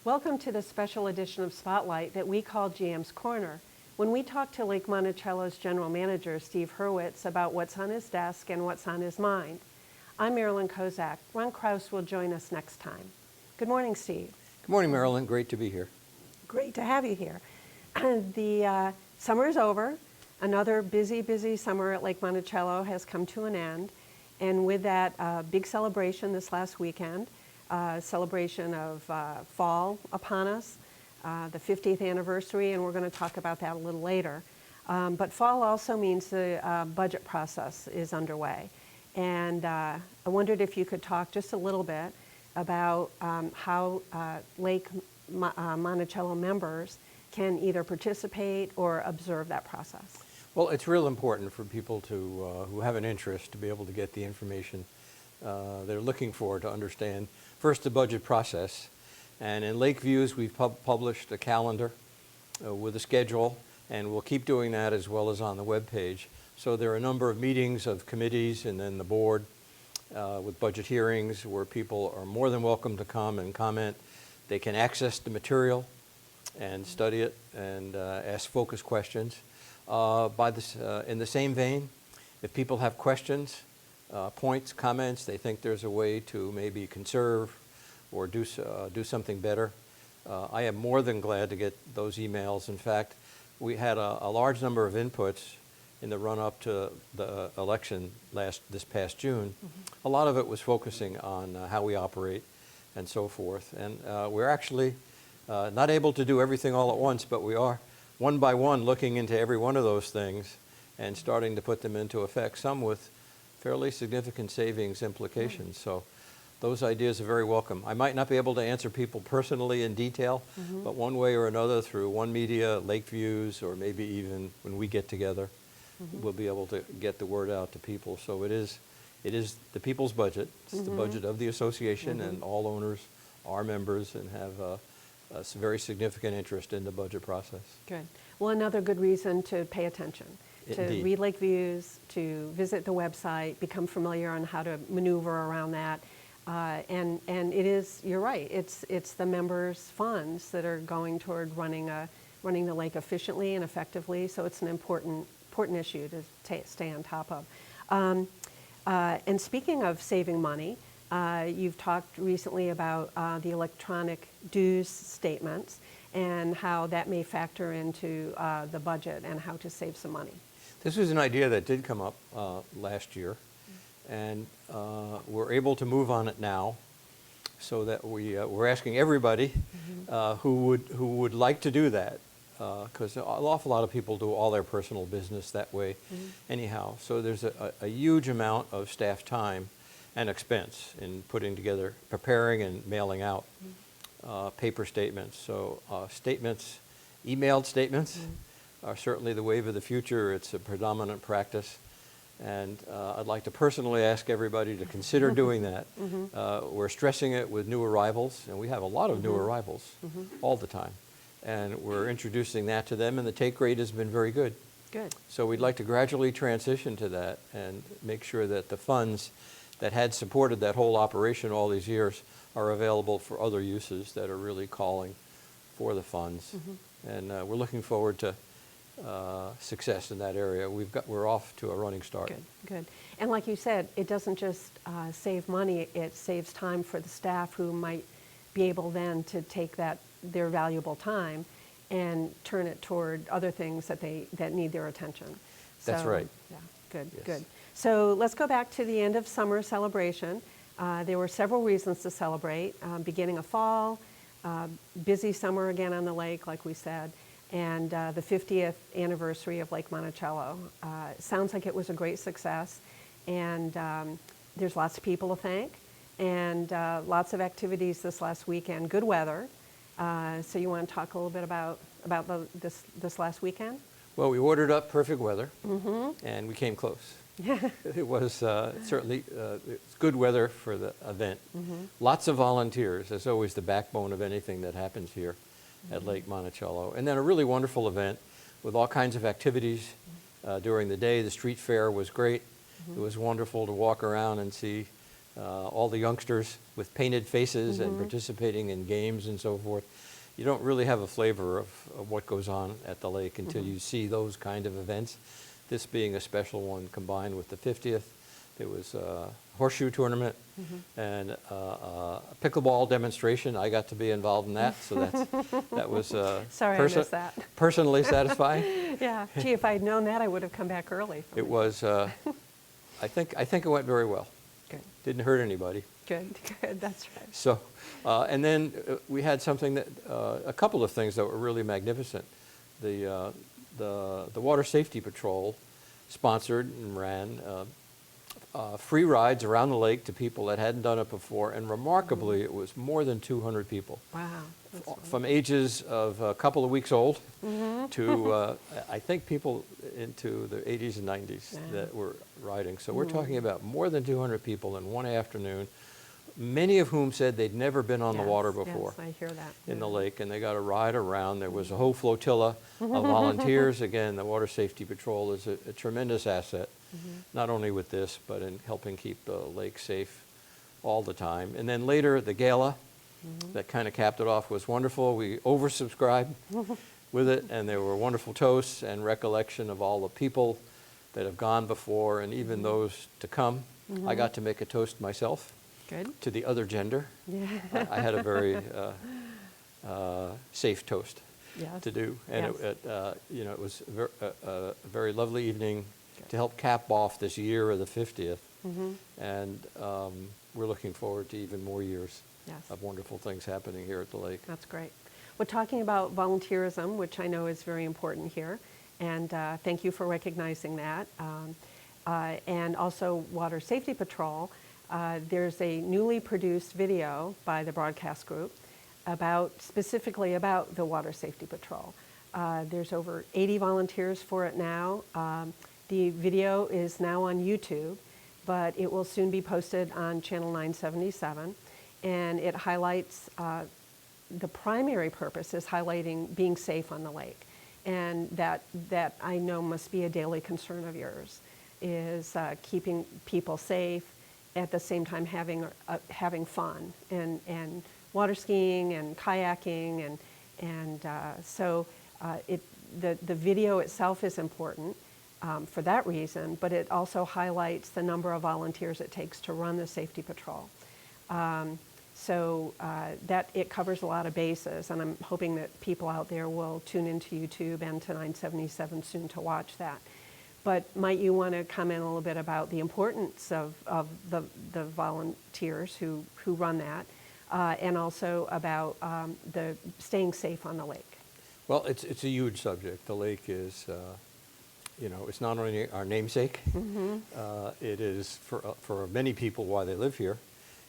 Welcome to the special edition of Spotlight that we call GM's Corner. When we talk to Lake Monticello's General Manager, Steve Hurwitz, about what's on his desk and what's on his mind. I'm Marilyn Kozak. Ron Kraus will join us next time. Good morning, Steve. Good morning, Marilyn. Great to be here. Great to have you here. The summer is over. Another busy summer at Lake Monticello has come to an end. And with that big celebration this last weekend, celebration of fall upon us, the 50th anniversary, and we're going to talk about that a little later. But fall also means the budget process is underway. And I wondered if you could talk just a little bit about how Lake Monticello members can either participate or observe that process. Well, it's real important for people to who have an interest to be able to get the information they're looking for to understand, first, the budget process. And in Lake Views, we've published a calendar with a schedule, and we'll keep doing that as well as on the web page. So there are a number of meetings of committees and then the board with budget hearings where people are more than welcome to come and comment. They can access the material and study it and ask focus questions. In the same vein, if people have questions, points, comments, they think there's a way to maybe conserve or do something better, I am more than glad to get those emails. In fact, we had a large number of inputs in the run-up to the election this past June. Mm-hmm. A lot of it was focusing on how we operate and so forth. And we're actually not able to do everything all at once, but we are one by one looking into every one of those things and starting to put them into effect, some with fairly significant savings implications. So those ideas are very welcome. I might not be able to answer people personally in detail, but one way or another through One Media, Lake Views, or maybe even when we get together, we'll be able to get the word out to people. So it is the people's budget. It's the budget of the association, and all owners are members and have a very significant interest in the budget process. Good. Well, another good reason to pay attention, to read Lake Views, to visit the website, become familiar on how to maneuver around that. And it is, you're right, it's the members' funds that are going toward running the lake efficiently and effectively, so it's an important issue to stay on top of. And speaking of saving money, you've talked recently about the electronic dues statements and how that may factor into the budget and how to save some money. This was an idea that did come up last year, and we're able to move on it now, so that we're asking everybody who would like to do that, because an awful lot of people do all their personal business that way anyhow. So there's a huge amount of staff time and expense in putting together, preparing and mailing out paper statements. So emailed statements are certainly the wave of the future. It's a predominant practice. And I'd like to personally ask everybody to consider doing that. We're stressing it with new arrivals, and we have a lot of new arrivals all the time. And we're introducing that to them, and the take rate has been very good. Good. So we'd like to gradually transition to that and make sure that the funds that had supported that whole operation all these years are available for other uses that are really calling for the funds. And we're looking forward to success in that area. We're off to a running start. Good. And like you said, it doesn't just save money, it saves time for the staff who might be able then to take their valuable time and turn it toward other things that need their attention. That's right. Yeah, good. So let's go back to the end of summer celebration. There were several reasons to celebrate. Beginning of fall, busy summer again on the lake, like we said, and the 50th anniversary of Lake Monticello. Sounds like it was a great success, and there's lots of people to thank, and lots of activities this last weekend. Good weather. So you want to talk a little bit about this last weekend? Well, we ordered up perfect weather, and we came close. It was certainly it's good weather for the event. Lots of volunteers. That's always the backbone of anything that happens here at Lake Monticello. And then a really wonderful event with all kinds of activities during the day. The street fair was great. It was wonderful to walk around and see all the youngsters with painted faces and participating in games and so forth. You don't really have a flavor of what goes on at the lake until you see those kind of events. This being a special one combined with the 50th. There was a horseshoe tournament and a pickleball demonstration. I got to be involved in that, so that was Sorry, I missed that. personally satisfying. Yeah, gee, if I'd known that, I would have come back early. It was, I think it went very well. Good, Didn't hurt anybody. good, good, that's right. So, and then we had something that, a couple of things that were really magnificent. The Water Safety Patrol sponsored and ran free rides around the lake to people that hadn't done it before, and remarkably, it was more than 200 people. Wow. That's From ages of a couple of weeks old to, I think, people into the 80s and 90s that were riding. So we're talking about more than 200 people in one afternoon, many of whom said they'd never been on the water before. Yes, I hear that. In the lake, and they got a ride around. There was a whole flotilla of volunteers. Again, the Water Safety Patrol is a tremendous asset, not only with this, but in helping keep the lake safe all the time. And then later, the gala that kind of capped it off was wonderful. We oversubscribed with it, and there were wonderful toasts and recollection of all the people that have gone before and even those to come. I got to make a toast myself. Good. To the other gender. Yeah. I had a very safe toast Yes. to do, and Yes. it was a very lovely evening to help cap off this year of the 50th, and we're looking forward to even more years Yes. of wonderful things happening here at the lake. That's great. We're talking about volunteerism, which I know is very important here, and thank you for recognizing that. And also Water Safety Patrol. There's a newly produced video by the broadcast group specifically about the Water Safety Patrol. There's over 80 volunteers for it now. The video is now on YouTube, but it will soon be posted on Channel 977, and it highlights, the primary purpose is highlighting being safe on the lake, and that I know must be a daily concern of yours, is keeping people safe, at the same time having fun and water skiing and kayaking so the video itself is important for that reason, but it also highlights the number of volunteers it takes to run the safety patrol. That it covers a lot of bases, and I'm hoping that people out there will tune into YouTube and to 977 soon to watch that. But might you want to comment a little bit about the importance of the volunteers who run that, and also about the staying safe on the lake? Well, it's a huge subject. The lake is, it's not only our namesake. It is for many people why they live here.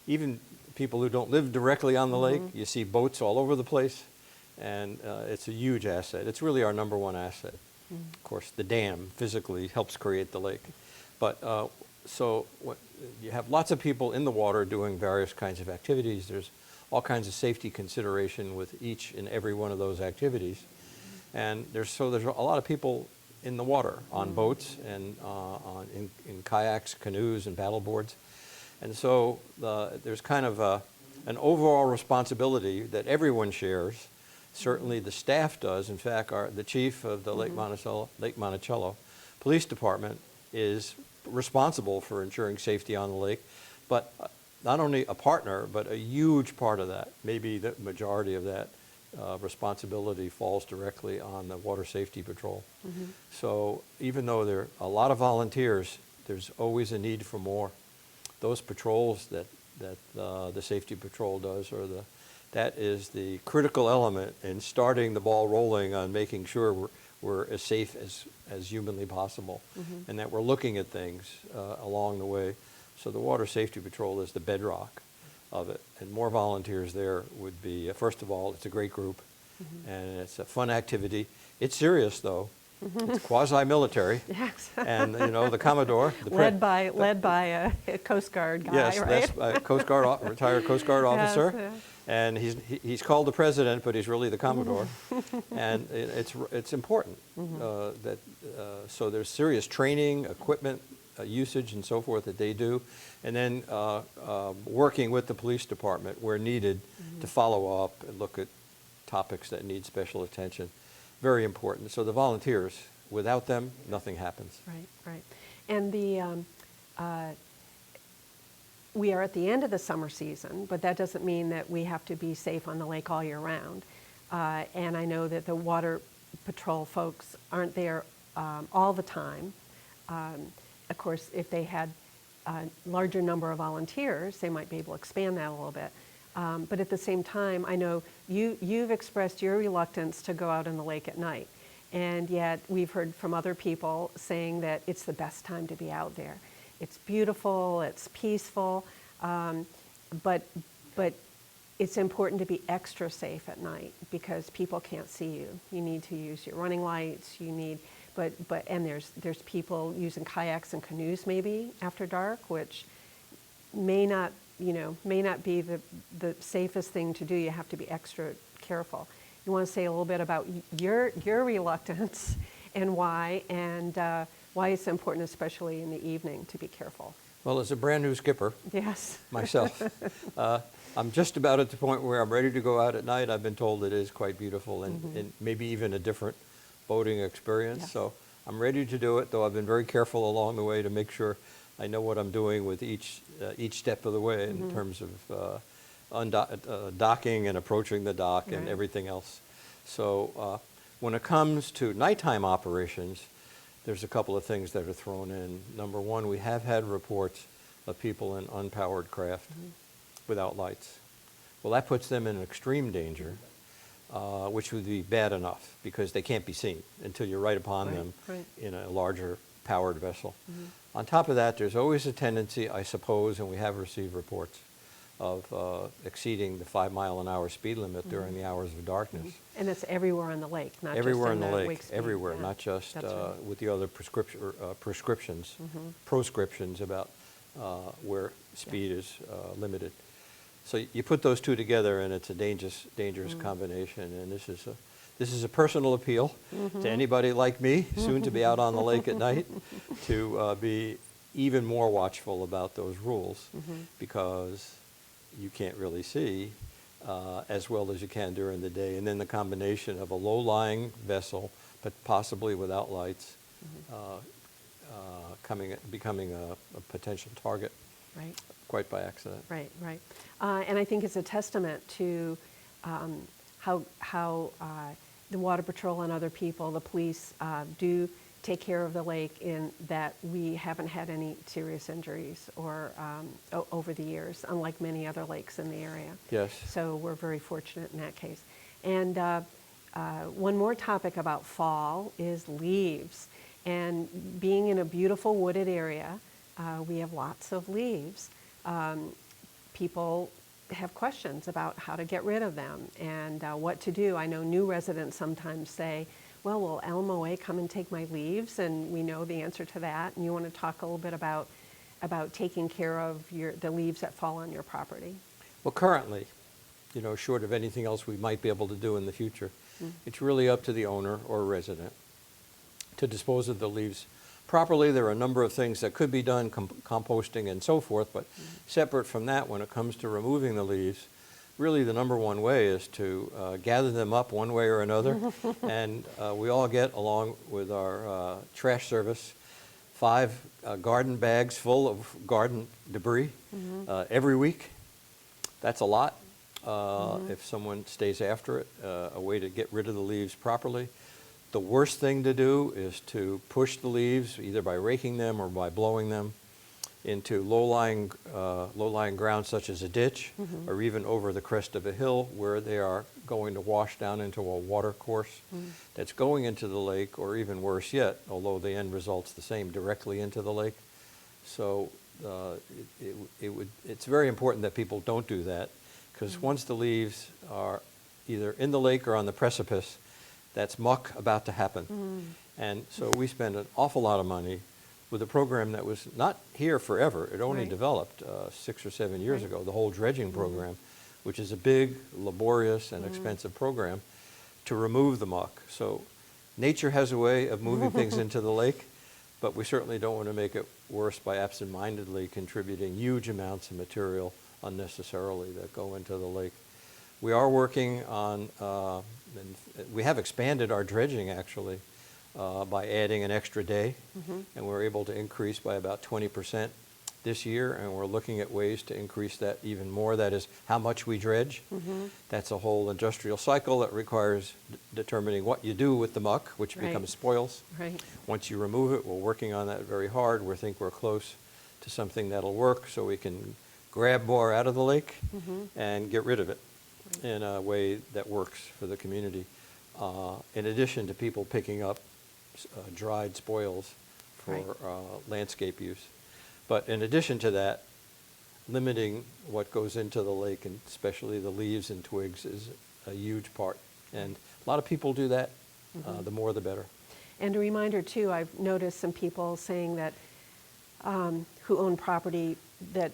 Even people who don't live directly on the lake, you see boats all over the place, and it's a huge asset. It's really our number one asset. Of course, the dam physically helps create the lake. But you have lots of people in the water doing various kinds of activities. There's all kinds of safety consideration with each and every one of those activities. And there's a lot of people in the water, on boats and in kayaks, canoes, and paddle boards. And so there's kind of an overall responsibility that everyone shares. Certainly the staff does. In fact, the chief of the Lake Monticello Police Department is responsible for ensuring safety on the lake, but not only a partner, but a huge part of that, maybe the majority of that responsibility falls directly on the Water Safety Patrol. So even though there are a lot of volunteers, there's always a need for more. Those patrols that the Safety Patrol does that is the critical element in starting the ball rolling on making sure we're as safe as humanly possible, and that we're looking at things along the way. So the Water Safety Patrol is the bedrock of it, and more volunteers there would be, first of all, it's a great group, and it's a fun activity. It's serious, though. It's quasi-military. Yes. And, the Commodore. Led by a Coast Guard guy, yes, right? Yes, that's retired Coast Guard officer. Yes, And he's called the president, but he's really the Commodore. And it's important so there's serious training, equipment usage and so forth that they do, and then working with the police department where needed to follow up and look at topics that need special attention. Very important. So the volunteers, without them, nothing happens. Right, right. And we are at the end of the summer season, but that doesn't mean that we have to be safe on the lake all year round. And I know that the Water Patrol folks aren't there all the time. Of course, if they had a larger number of volunteers, they might be able to expand that a little bit. But at the same time, I know you've expressed your reluctance to go out in the lake at night. And yet we've heard from other people saying that it's the best time to be out there. It's beautiful, it's peaceful, but it's important to be extra safe at night because people can't see you. You need to use your running lights, and there's people using kayaks and canoes maybe after dark, which may not be the safest thing to do. You have to be extra careful. You want to say a little bit about your reluctance and why it's important, especially in the evening, to be careful. Well, as a brand new skipper, yes, myself, I'm just about at the point where I'm ready to go out at night. I've been told it is quite beautiful and maybe even a different boating experience. Yes. So I'm ready to do it, though I've been very careful along the way to make sure I know what I'm doing with each step of the way in terms of docking and approaching the dock and Right. everything else. So when it comes to nighttime operations, there's a couple of things that are thrown in. Number one, we have had reports of people in unpowered craft without lights. Well, that puts them in extreme danger, which would be bad enough because they can't be seen until you're right upon Right, them right. in a larger powered vessel. On top of that, there's always a tendency, I suppose, and we have received reports of exceeding the 5-mile-an-hour speed limit during the hours of darkness. And it's everywhere on the lake, not Everywhere just in in the Wake lake, Speed. everywhere, Yeah, not just that's right. with the other prescriptions about where speed is limited. So you put those two together, and it's a dangerous combination. And this is a personal appeal to anybody like me, soon to be out on the lake at night, to be even more watchful about those rules, because you can't really see as well as you can during the day. And then the combination of a low-lying vessel, but possibly without lights, becoming a potential target, Right. quite by accident. Right, right. And I think it's a testament to how the Water Patrol and other people, the police, do take care of the lake in that we haven't had any serious injuries or over the years, unlike many other lakes in the area. Yes. So we're very fortunate in that case. And one more topic about fall is leaves. And being in a beautiful wooded area, we have lots of leaves. People have questions about how to get rid of them and what to do. I know new residents sometimes say, well, will LMOA come and take my leaves? And we know the answer to that. And you want to talk a little bit about taking care of the leaves that fall on your property. Well, currently, short of anything else we might be able to do in the future, it's really up to the owner or resident to dispose of the leaves properly. There are a number of things that could be done, composting and so forth, but separate from that, when it comes to removing the leaves, really the number one way is to gather them up one way or another. And we all get, along with our trash service, 5 garden bags full of garden debris every week. That's a lot. If someone stays after it, a way to get rid of the leaves properly. The worst thing to do is to push the leaves, either by raking them or by blowing them, into low-lying ground such as a ditch or even over the crest of a hill where they are going to wash down into a water course that's going into the lake, or even worse yet, although the end result's the same, directly into the lake. So it's very important that people don't do that, because once the leaves are either in the lake or on the precipice, that's muck about to happen. And so we spend an awful lot of money with a program that was not here forever. It only Right. developed 6 or 7 years ago, the whole dredging program, which is a big, laborious, and expensive program to remove the muck. So nature has a way of moving things into the lake, but we certainly don't want to make it worse by absentmindedly contributing huge amounts of material unnecessarily that go into the lake. We are working on, and we have expanded our dredging actually by adding an extra day, and we're able to increase by about 20% this year, and we're looking at ways to increase that even more. That is how much we dredge. That's a whole industrial cycle that requires determining what you do with the muck, which Right. becomes spoils. Right. Once you remove it, we're working on that very hard. We think we're close to something that'll work so we can grab more out of the lake and get rid of it in a way that works for the community. In addition to people picking up dried spoils for Right. landscape use. But in addition to that, limiting what goes into the lake, and especially the leaves and twigs, is a huge part. And a lot of people do that. The more the better. And a reminder too, I've noticed some people saying that who own property that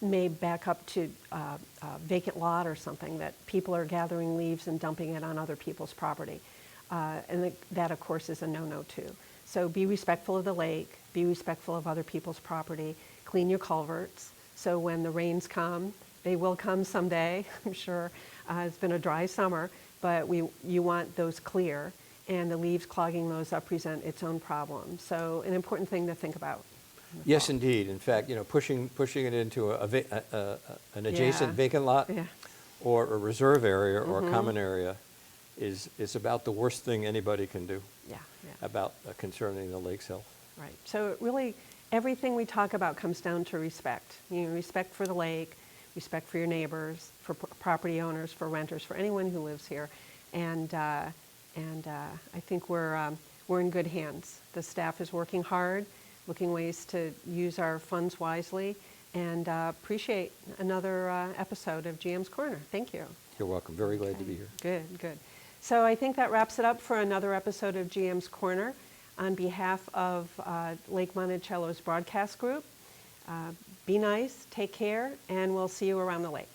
may back up to a vacant lot or something, that people are gathering leaves and dumping it on other people's property. And that, of course, is a no-no too. So be respectful of the lake, be respectful of other people's property, clean your culverts, so when the rains come, they will come someday, I'm sure. It's been a dry summer, but you want those clear, and the leaves clogging those up present its own problem. So an important thing to think about. Yes, indeed. In fact, pushing it into an adjacent Yeah. vacant lot Yeah. or a reserve area or a common area is about the worst thing anybody can do Yeah, yeah. about concerning the lake's health. Right. So it really, everything we talk about comes down to respect. Respect for the lake, respect for your neighbors, for property owners, for renters, for anyone who lives here. And I think we're in good hands. The staff is working hard, looking ways to use our funds wisely, and appreciate another episode of GM's Corner. Thank you. You're welcome. Very glad to be here. Good, good. So I think that wraps it up for another episode of GM's Corner. On behalf of Lake Monticello's broadcast group, be nice, take care, and we'll see you around the lake.